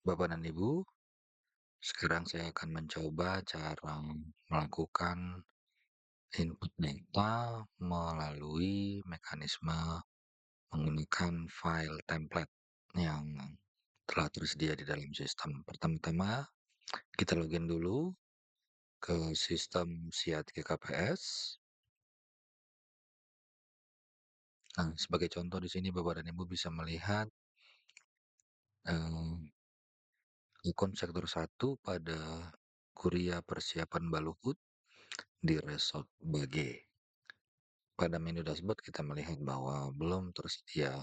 Bapak dan Ibu, sekarang saya akan mencoba cara melakukan input data melalui mekanisme menggunakan file template yang telah tersedia di dalam sistem. Pertama-tama, kita login dulu ke sistem SIAT GKPS. Nah, sebagai contoh di sini Bapak dan Ibu bisa melihat eh, akun sektor 1 pada Kuria Persiapan Baluhut di Resort Bage. Pada menu dashboard kita melihat bahwa belum tersedia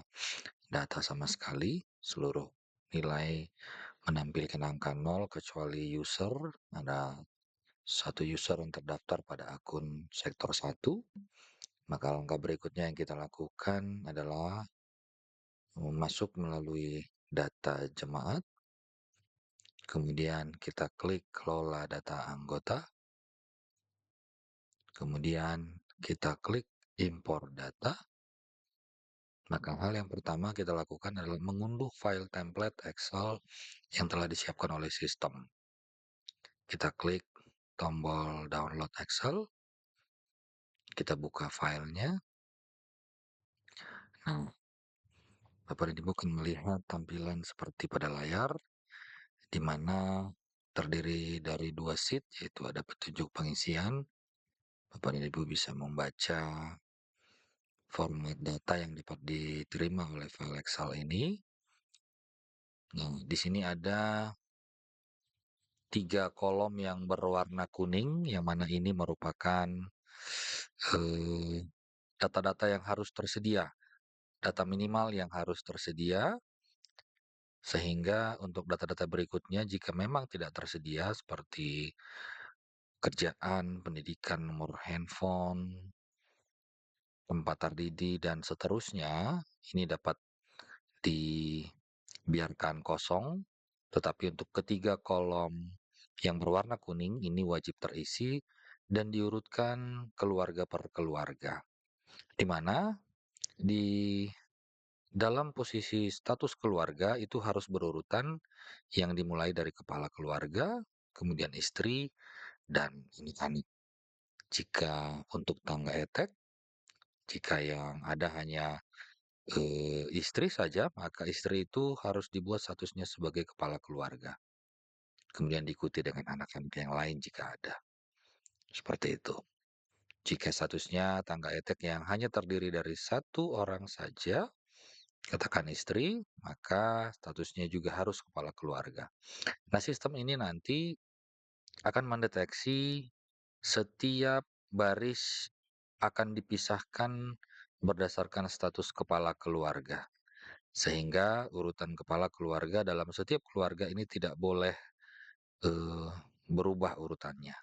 data sama sekali, seluruh nilai menampilkan angka 0 kecuali user, ada satu user yang terdaftar pada akun sektor 1. Maka langkah berikutnya yang kita lakukan adalah masuk melalui data jemaat, kemudian kita klik kelola data anggota, kemudian kita klik impor data. Maka hal yang pertama kita lakukan adalah mengunduh file template Excel yang telah disiapkan oleh sistem. Kita klik tombol download Excel, kita buka filenya. Nah, Bapak dan Ibu akan melihat tampilan seperti pada layar, di mana terdiri dari 2 sheet, yaitu ada petunjuk pengisian. Bapak dan Ibu bisa membaca format data yang dapat diterima oleh file Excel ini. Nah, di sini ada 3 kolom yang berwarna kuning, yang mana ini merupakan data-data yang harus tersedia, data minimal yang harus tersedia, sehingga untuk data-data berikutnya jika memang tidak tersedia seperti kerjaan, pendidikan, nomor handphone, tempat terdidi, dan seterusnya, ini dapat dibiarkan kosong, tetapi untuk ketiga kolom yang berwarna kuning ini wajib terisi dan diurutkan keluarga per keluarga, di mana di dalam posisi status keluarga itu harus berurutan yang dimulai dari kepala keluarga, kemudian istri, dan anak-anak. Jika untuk tangga etek, jika yang ada hanya istri saja, maka istri itu harus dibuat statusnya sebagai kepala keluarga. Kemudian diikuti dengan anak-anak yang lain jika ada. Seperti itu. Jika statusnya tangga etek yang hanya terdiri dari satu orang saja, katakan istri, maka statusnya juga harus kepala keluarga. Nah, sistem ini nanti akan mendeteksi setiap baris akan dipisahkan berdasarkan status kepala keluarga. Sehingga urutan kepala keluarga dalam setiap keluarga ini tidak boleh eh, berubah urutannya.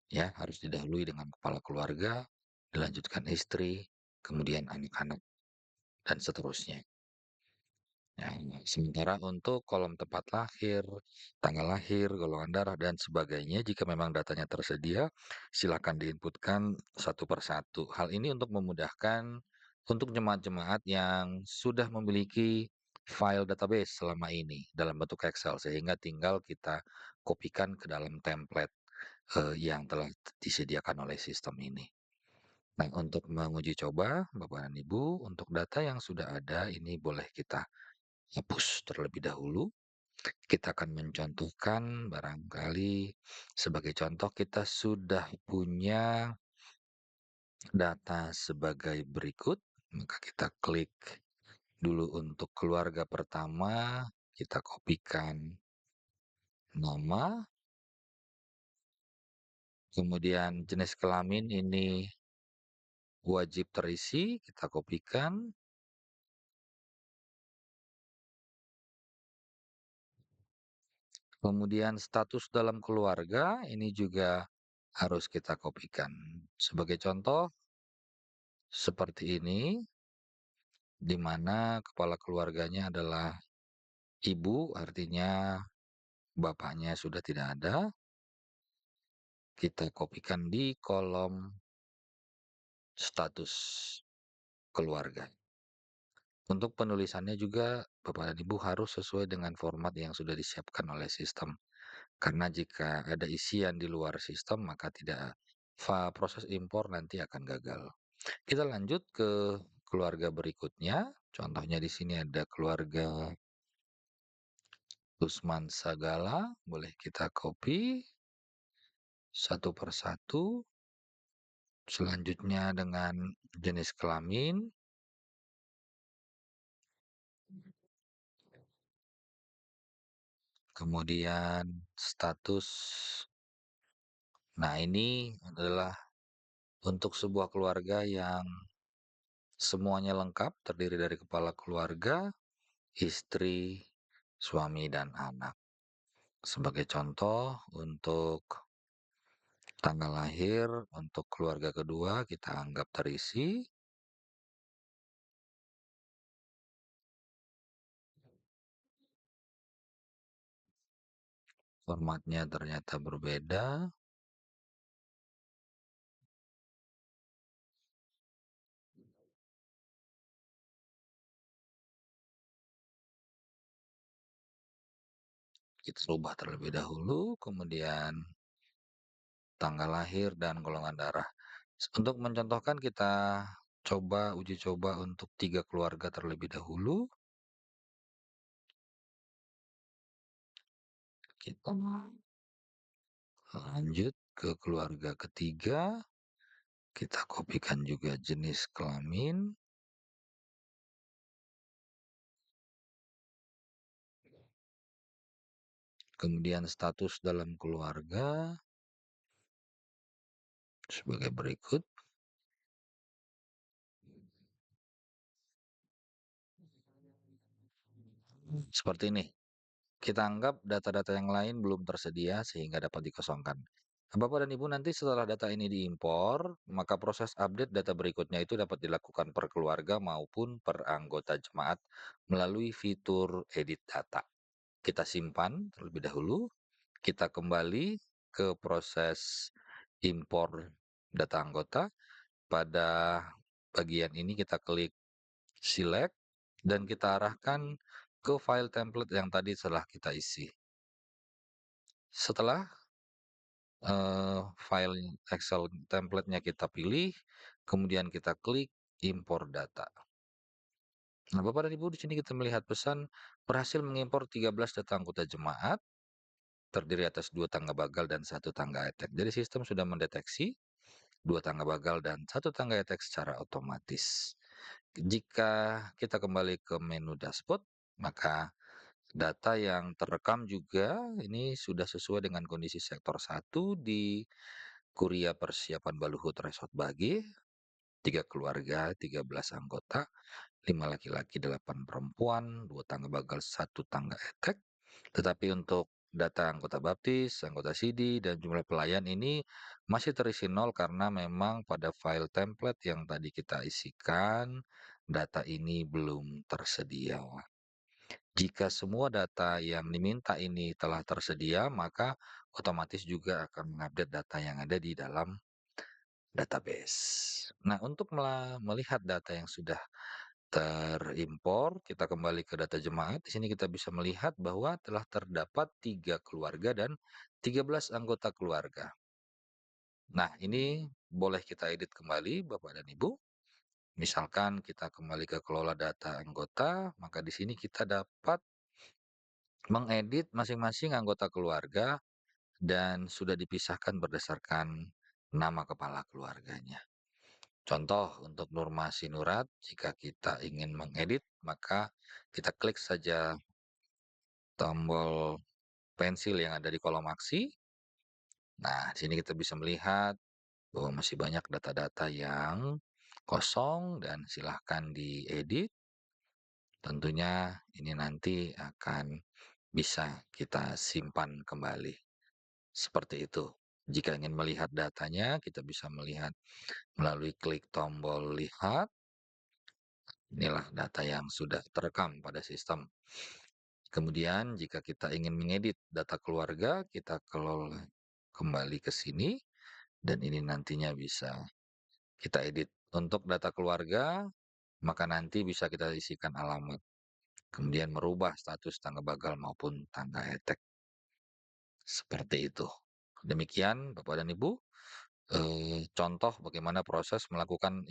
Ya, harus didahului dengan kepala keluarga, dilanjutkan istri, kemudian anak-anak, dan seterusnya. Nah, sementara untuk kolom tempat lahir, tanggal lahir, golongan darah, dan sebagainya, jika memang datanya tersedia, silakan diinputkan satu per satu. Hal ini untuk memudahkan untuk jemaat-jemaat yang sudah memiliki file database selama ini dalam bentuk Excel, sehingga tinggal kita kopikan ke dalam template yang telah disediakan oleh sistem ini. Nah, untuk menguji coba, Bapak dan Ibu, untuk data yang sudah ada, ini boleh kita hapus terlebih dahulu. Kita akan mencontohkan barangkali sebagai contoh kita sudah punya data sebagai berikut. Maka kita klik dulu untuk keluarga pertama, kita kopikan nama, kemudian jenis kelamin ini wajib terisi, kita kopikan. Kemudian status dalam keluarga ini juga harus kita kopikan. Sebagai contoh, seperti ini, di mana kepala keluarganya adalah ibu, artinya bapaknya sudah tidak ada. Kita kopikan di kolom status keluarga. Untuk penulisannya juga Bapak dan Ibu harus sesuai dengan format yang sudah disiapkan oleh sistem. Karena jika ada isian di luar sistem, maka tidak proses impor nanti akan gagal. Kita lanjut ke keluarga berikutnya. Contohnya di sini ada keluarga Usman Sagala. Boleh kita copy satu persatu. Selanjutnya dengan jenis kelamin, kemudian status. Nah, ini adalah untuk sebuah keluarga yang semuanya lengkap, terdiri dari kepala keluarga, istri, suami, dan anak. Sebagai contoh, untuk tanggal lahir untuk keluarga kedua kita anggap terisi. Formatnya ternyata berbeda. Kita ubah terlebih dahulu, kemudian tanggal lahir dan golongan darah. Untuk mencontohkan kita uji coba untuk 3 keluarga terlebih dahulu. Kita lanjut ke keluarga ketiga. Kita kopikan juga jenis kelamin. Kemudian status dalam keluarga sebagai berikut. Seperti ini. Kita anggap data-data yang lain belum tersedia sehingga dapat dikosongkan. Bapak dan Ibu nanti setelah data ini diimpor, maka proses update data berikutnya itu dapat dilakukan per keluarga maupun per anggota jemaat melalui fitur edit data. Kita simpan terlebih dahulu, kita kembali ke proses impor data anggota. Pada bagian ini kita klik select dan kita arahkan ke file template yang tadi telah kita isi. Setelah file Excel template-nya kita pilih, kemudian kita klik impor data. Nah, Bapak dan Ibu di sini kita melihat pesan berhasil mengimpor 13 data anggota jemaat terdiri atas 2 tangga bagal dan 1 tangga etek. Jadi sistem sudah mendeteksi 2 tangga bagal dan 1 tangga etek secara otomatis. Jika kita kembali ke menu dashboard, maka data yang terekam juga ini sudah sesuai dengan kondisi sektor 1 di Kuria Persiapan Baluhut Resort Bagi, 3 keluarga, 13 anggota, 5 laki-laki, 8 perempuan, 2 tangga bagal, 1 tangga etek. Tetapi untuk data anggota baptis, anggota CD, dan jumlah pelayan ini masih terisi nol karena memang pada file template yang tadi kita isikan, data ini belum tersedia. Jika semua data yang diminta ini telah tersedia, maka otomatis juga akan mengupdate data yang ada di dalam database. Nah, untuk melihat data yang sudah terimpor, kita kembali ke data jemaat. Di sini kita bisa melihat bahwa telah terdapat 3 keluarga dan 13 anggota keluarga. Nah, ini boleh kita edit kembali, Bapak dan Ibu. Misalkan kita kembali ke kelola data anggota, maka di sini kita dapat mengedit masing-masing anggota keluarga dan sudah dipisahkan berdasarkan nama kepala keluarganya. Contoh untuk Nurma Sinurat, jika kita ingin mengedit, maka kita klik saja tombol pensil yang ada di kolom aksi. Nah, di sini kita bisa melihat bahwa masih banyak data-data yang kosong dan silahkan diedit. Tentunya ini nanti akan bisa kita simpan kembali. Seperti itu. Jika ingin melihat datanya, kita bisa melihat melalui klik tombol lihat. Inilah data yang sudah terekam pada sistem. Kemudian jika kita ingin mengedit data keluarga, kita kelola kembali ke sini dan ini nantinya bisa kita edit. Untuk data keluarga, maka nanti bisa kita isikan alamat, kemudian merubah status tangga bagal maupun tangga etek. Seperti itu. Demikian Bapak dan Ibu, contoh bagaimana proses melakukan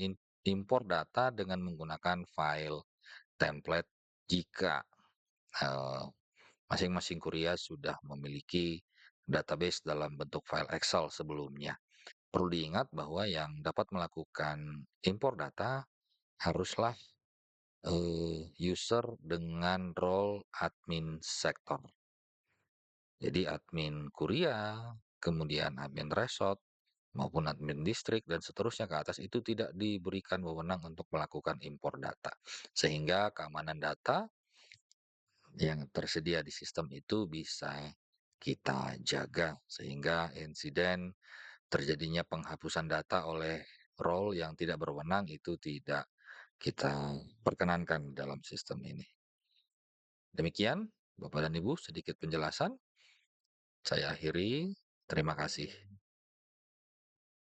impor data dengan menggunakan file template jika eh, masing-masing kuria sudah memiliki database dalam bentuk file Excel sebelumnya. Perlu diingat bahwa yang dapat melakukan impor data haruslah user dengan role admin sektor. Jadi admin kuria, kemudian admin resort, maupun admin distrik, dan seterusnya ke atas itu tidak diberikan wewenang untuk melakukan impor data. Sehingga keamanan data yang tersedia di sistem itu bisa kita jaga, sehingga insiden terjadinya penghapusan data oleh role yang tidak berwenang itu tidak kita perkenankan dalam sistem ini. Demikian, Bapak dan Ibu, sedikit penjelasan. Saya akhiri. Terima kasih.